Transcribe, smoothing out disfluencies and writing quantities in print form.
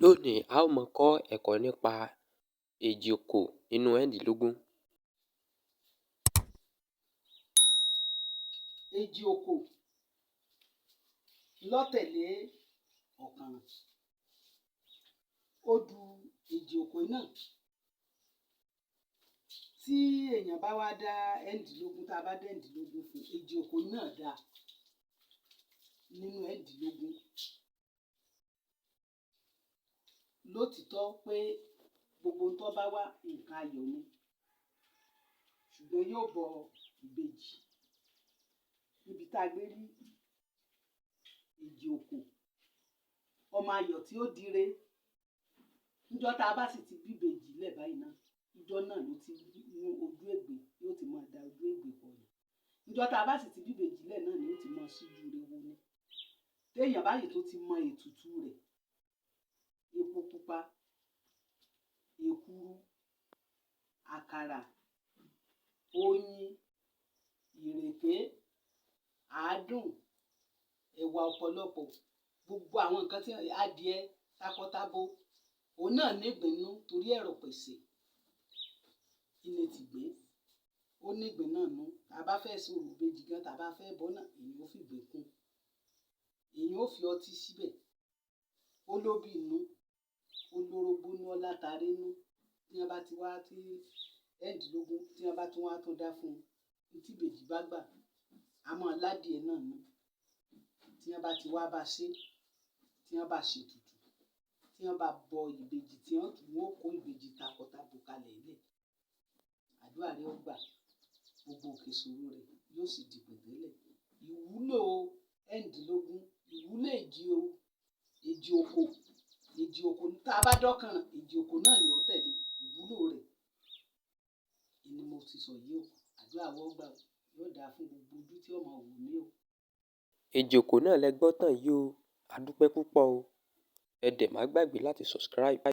Lónìí, a ó máa kọ́ ẹ̀kọ́ nípa èjì okò nínú ẹ̀rìndínlógún. Èjì okò lọ́tẹ̀lé ọ̀kan. Ó du èjì okò náà. Tí èèyàn bá wá dá ẹ̀rìndínlógún, tá a bá dá ẹ̀rìndínlógún fún èjì okò náà dá nínú ẹ̀rìndínlógún. Lótìítọ́ pé gbogbo tó bá wá nǹkan ayọ̀ ni, ṣùgbọ́n yóò bọ ìbejì níbi tá a gbé rí èjì okò. Ọmọ ayọ̀ tí ó dire níjọ́ tá a bá sì ti bí ìbejì lẹ̀ báyìí náà, níjọ́ náà ló ti mú ojú ègbè, yóò ti máa da ojú ègbè pọ̀ ni. Níjọ́ tá a bá sì ti bí ìbejì lẹ̀ náà ni ó ti máa síjú re wo ni. Téèyàn báyìí tó ti mọ ètùtù rẹ̀, epo pupa, èkuru, àkàrà, oyin, ìrèké, àádùn, ẹ̀wà ọ̀pọ̀lọpọ̀, gbogbo àwọn nǹkan tí adìẹ takọtabo, òun náà nígbìnnú torí ẹ̀rọ̀ pèsè ilé ti gbé. Ó nígbìn náà nú. Tá a bá fẹ́ sùn ìbejì gan, tá a bá fẹ́ bọ́ náà, èyí ó fi gbé kún. Èyí ó fi ọtí síbẹ̀. Ó lóbì inú, ó lórógbó nú, ó látàrí inú. Tí wọ́n bá ti wá tí ẹ̀rìndínlógún, tí wọ́n bá tún wá tún dá fún un, tí ìbejì bá gbà, a máa ládìẹ náà nú. Tí wọ́n bá ti wá bá ṣe, tí wọ́n bá ṣe tutù, tí wọ́n bá bọ ìbejì, tí wọ́n kó ìbejì takọtabo kalẹ̀ lẹ̀, àdúrà rẹ̀ ó gbà, gbogbo òkè ìṣòro rẹ̀ yóò sì di pẹ̀tẹ́lẹ̀. Ìwúlò ẹ̀rìndínlógún, ìwúlò èjì okò. Èjì okò tá a bá dọ́kàn, èjì okò náà ni ó tẹ̀lé ìwúlò rẹ̀. Ni mo ti sọ yìí o. Àdúrà wa ó gbà, yóò dáa fún gbogbo ojú tí ó máa wò mí o. Èjì okò náà lẹ gbọ́ tán yìí o. A dúpẹ́ púpọ̀ o. Ẹ dẹ̀ má gbàgbé láti subscribe.